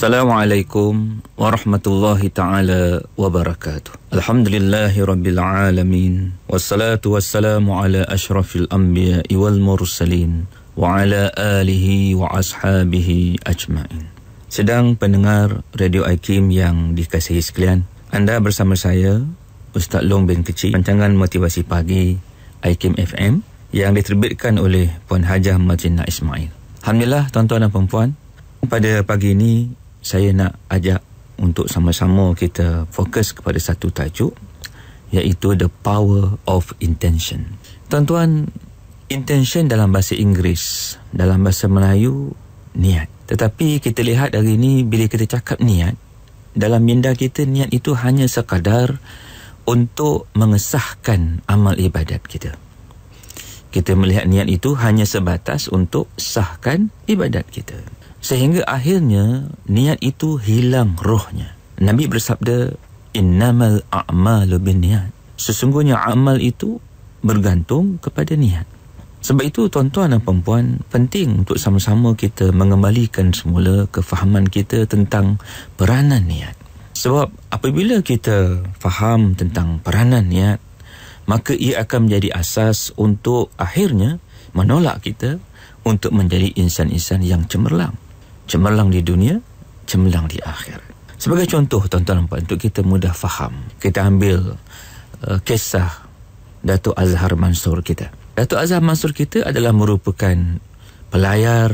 Assalamualaikum warahmatullahi ta'ala wabarakatuh. Alhamdulillahi rabbil alamin. Wassalatu wassalamu ala ashrafil anbiya'i wal mursalin wa ala alihi wa ashabihi ajma'in. Sedang pendengar Radio Aikim yang dikasihi sekalian, anda bersama saya Ustaz Long bin Kecil, rancangan motivasi pagi Aikim FM yang diterbitkan oleh Puan Hajah Martina Ismail. Alhamdulillah tuan-tuan dan puan-puan, pada pagi ini saya nak ajak untuk sama-sama kita fokus kepada satu tajuk, iaitu the power of intention. Tuan-tuan, intention dalam bahasa Inggeris, dalam bahasa Melayu niat. Tetapi kita lihat hari ini bila kita cakap niat, dalam minda kita niat itu hanya sekadar untuk mengesahkan amal ibadat kita. Kita melihat niat itu hanya sebatas untuk sahkan ibadat kita. Sehingga akhirnya niat itu hilang rohnya. Nabi bersabda, innamal a'malu binniyat. Sesungguhnya amal itu bergantung kepada niat. Sebab itu tuan-tuan dan perempuan, penting untuk sama-sama kita mengembalikan semula kefahaman kita tentang peranan niat. Sebab apabila kita faham tentang peranan niat, maka ia akan menjadi asas untuk akhirnya menolak kita untuk menjadi insan-insan yang cemerlang. Cemerlang di dunia, cemerlang di akhirat. Sebagai contoh tuan-tuan dan puan, untuk kita mudah faham, kita ambil kisah Datuk Azhar Mansur kita. Datuk Azhar Mansur kita adalah merupakan pelayar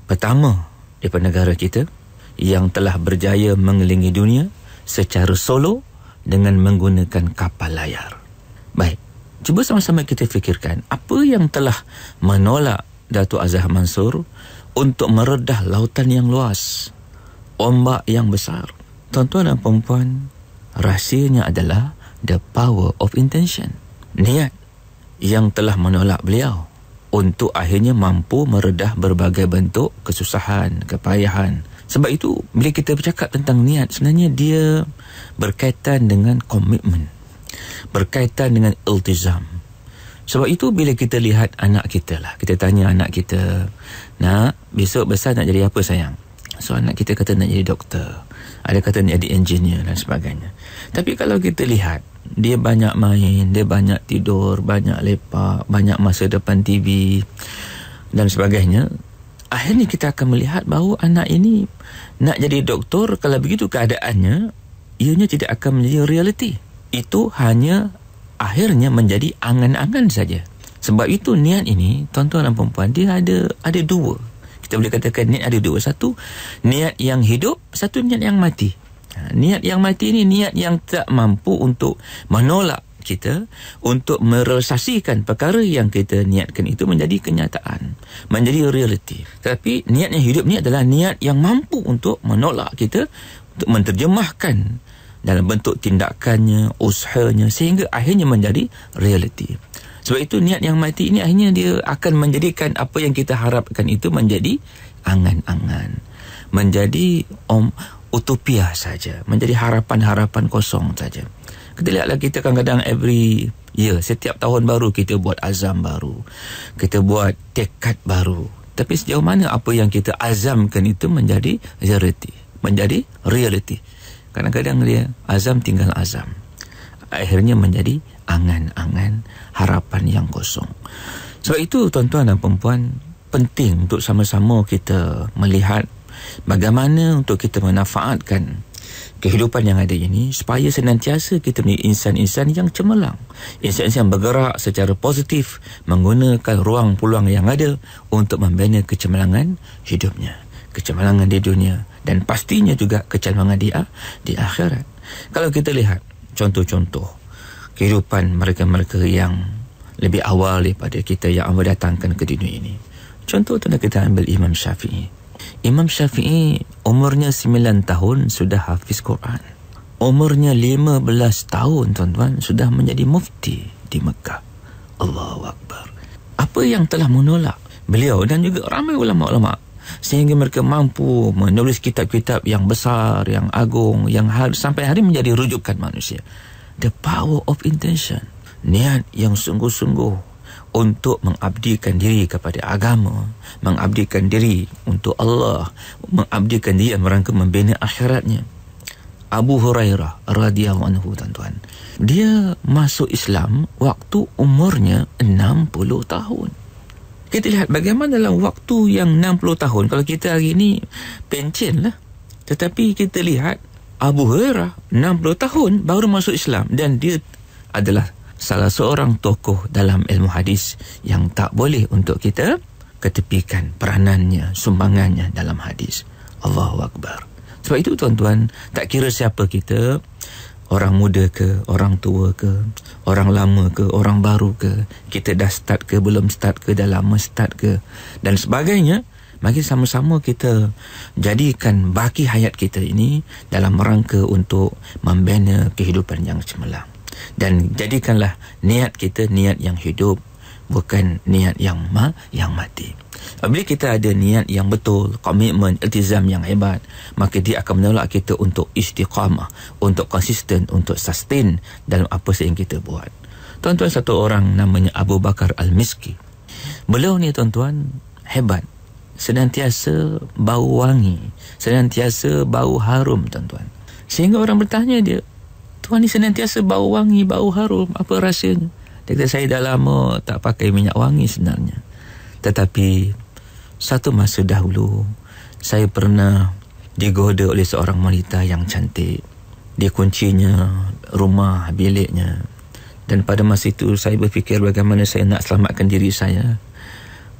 pertama daripada negara kita yang telah berjaya mengelilingi dunia secara solo dengan menggunakan kapal layar. Baik, cuba sama-sama kita fikirkan apa yang telah menolak Datuk Azhar Mansur untuk meredah lautan yang luas, ombak yang besar. Tuan-tuan dan perempuan, rahsianya adalah the power of intention. Niat yang telah menolak beliau untuk akhirnya mampu meredah berbagai bentuk kesusahan, kepayahan. Sebab itu, bila kita bercakap tentang niat, sebenarnya dia berkaitan dengan komitmen, berkaitan dengan iltizam. Sebab itu bila kita lihat anak kita lah, kita tanya anak kita, nak, besok besar nak jadi apa sayang? So anak kita kata nak jadi doktor, ada kata nak jadi engineer dan sebagainya. Tapi kalau kita lihat, dia banyak main, dia banyak tidur, banyak lepak, banyak masa depan TV dan sebagainya, akhirnya kita akan melihat bahawa anak ini nak jadi doktor, kalau begitu keadaannya, ianya tidak akan menjadi realiti. Itu hanya akhirnya menjadi angan-angan saja. Sebab itu niat ini, tuan-tuan dan perempuan, dia ada dua. Kita boleh katakan niat ada dua. Satu, niat yang hidup. Satu, niat yang mati. Niat yang mati ini niat yang tak mampu untuk menolak kita, untuk merealisasikan perkara yang kita niatkan itu menjadi kenyataan, menjadi realiti. Tapi niat yang hidup ni adalah niat yang mampu untuk menolak kita, untuk menterjemahkan dalam bentuk tindakannya, usahanya, sehingga akhirnya menjadi realiti. Sebab itu niat yang mati ini akhirnya dia akan menjadikan apa yang kita harapkan itu menjadi angan-angan, menjadi utopia saja, menjadi harapan-harapan kosong saja. Kita lihatlah, kita kadang-kadang every year, setiap tahun baru kita buat azam baru, kita buat tekad baru. Tapi sejauh mana apa yang kita azamkan itu menjadi realiti. Kadang-kadang dia azam tinggal azam, akhirnya menjadi angan-angan, harapan yang kosong. Sebab itu tuan-tuan dan perempuan, penting untuk sama-sama kita melihat bagaimana untuk kita memanfaatkan kehidupan yang ada ini supaya senantiasa kita menjadi insan-insan yang cemerlang, insan-insan yang bergerak secara positif, menggunakan ruang peluang yang ada untuk membina kecemerlangan hidupnya, kecemerlangan di dunia, dan pastinya juga kecemerlangan di akhirat. Kalau kita lihat contoh-contoh kehidupan mereka-mereka yang lebih awal daripada kita yang Allah datangkan ke dunia ini. Contoh tanda kita ambil Imam Syafi'i. Imam Syafi'i umurnya 9 tahun sudah hafiz Quran. Umurnya 15 tahun tuan-tuan sudah menjadi mufti di Mekah. Allahu Akbar. Apa yang telah menolak beliau dan juga ramai ulama-ulama sehingga mereka mampu menulis kitab-kitab yang besar, yang agung, yang sampai hari menjadi rujukan manusia? The power of intention. Niat yang sungguh-sungguh untuk mengabdikan diri kepada agama, mengabdikan diri untuk Allah, mengabdikan diri dalam rangka membina akhiratnya. Abu Hurairah radhiyallahu anhu, tuan-tuan, dia masuk Islam waktu umurnya 60 tahun. Kita lihat bagaimana dalam waktu yang 60 tahun. Kalau kita hari ini pencen lah. Tetapi kita lihat Abu Hurairah 60 tahun baru masuk Islam, dan dia adalah salah seorang tokoh dalam ilmu hadis yang tak boleh untuk kita ketepikan peranannya, sumbangannya dalam hadis. Allahu Akbar. Sebab itu tuan-tuan, tak kira siapa kita, orang muda ke, orang tua ke, orang lama ke, orang baru ke, kita dah start ke, belum start ke, dah lama start ke, dan sebagainya, mari sama-sama kita jadikan baki hayat kita ini dalam rangka untuk membina kehidupan yang cemerlang. Dan jadikanlah niat kita niat yang hidup, bukan niat yang mati. Apabila kita ada niat yang betul, komitmen, iltizam yang hebat, maka dia akan menolak kita untuk istiqamah, untuk konsisten, untuk sustain dalam apa yang kita buat. Tuan-tuan, satu orang namanya Abu Bakar Al-Miski. Beliau ni tuan-tuan hebat, senantiasa bau wangi, senantiasa bau harum, tuan-tuan. Sehingga orang bertanya dia, tuan ni senantiasa bau wangi, bau harum, apa rahsianya? Dia kata, saya dah lama tak pakai minyak wangi sebenarnya. Tetapi satu masa dahulu saya pernah digoda oleh seorang wanita yang cantik. Dia kuncinya rumah biliknya. Dan pada masa itu saya berfikir bagaimana saya nak selamatkan diri saya.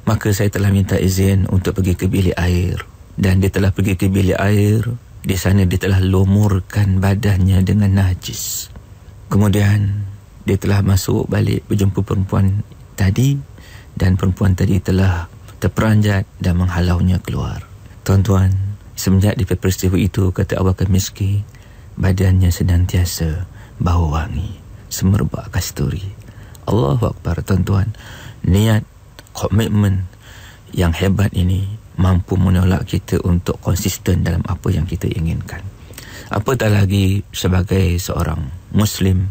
Maka saya telah minta izin untuk pergi ke bilik air. Dan dia telah pergi ke bilik air. Di sana dia telah lumurkan badannya dengan najis. Kemudian dia telah masuk balik berjumpa perempuan tadi, dan perempuan tadi telah terperanjat dan menghalaunya keluar. Tuan-tuan, semenjak di peristiwa itu, kata Abu Bakar Miski, badannya senantiasa bau wangi, semerbak kasturi. Allahu Akbar, tuan-tuan. Niat, komitmen yang hebat ini mampu menolak kita untuk konsisten dalam apa yang kita inginkan. Apatah lagi sebagai seorang Muslim,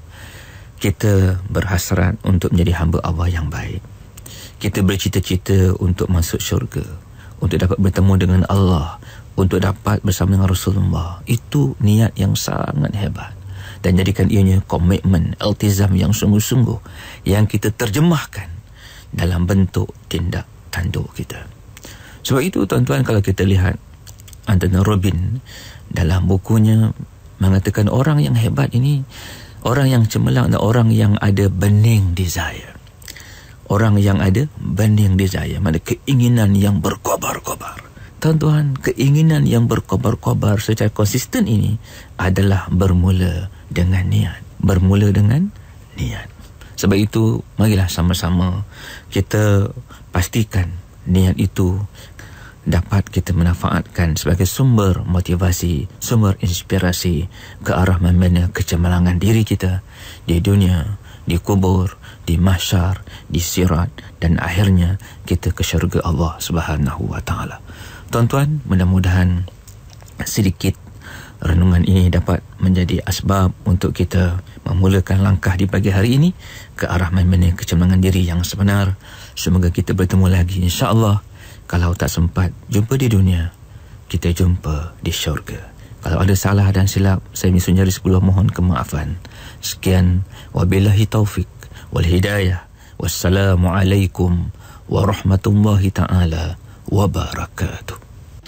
kita berhasrat untuk menjadi hamba Allah yang baik. Kita bercita-cita untuk masuk syurga, untuk dapat bertemu dengan Allah, untuk dapat bersama dengan Rasulullah. Itu niat yang sangat hebat. Dan jadikan ianya komitmen, iltizam yang sungguh-sungguh, yang kita terjemahkan dalam bentuk tindak tanduk kita. Sebab itu tuan-tuan, kalau kita lihat Anthony Robbins dalam bukunya mengatakan orang yang hebat ini, orang yang cemerlang dan orang yang ada burning desire. Orang yang ada burning desire, maknanya keinginan yang berkobar-kobar. Tuan-tuan, keinginan yang berkobar-kobar secara konsisten ini adalah bermula dengan niat. Bermula dengan niat. Sebab itu, marilah sama-sama kita pastikan niat itu dapat kita manfaatkan sebagai sumber motivasi, sumber inspirasi ke arah membina kecemerlangan diri kita di dunia, di kubur, di mahsyar, di sirat, dan akhirnya kita ke syurga Allah Subhanahu wa taala. Tuan-tuan, mudah-mudahan sedikit renungan ini dapat menjadi asbab untuk kita memulakan langkah di pagi hari ini ke arah membina kecemerlangan diri yang sebenar. Semoga kita bertemu lagi, insya-Allah. Kalau tak sempat jumpa di dunia, kita jumpa di syurga. Kalau ada salah dan silap, saya misalnya mohon kemaafan. Sekian, wabillahi taufik wal hidayah. Wassalamualaikum warahmatullahi ta'ala wabarakatuh.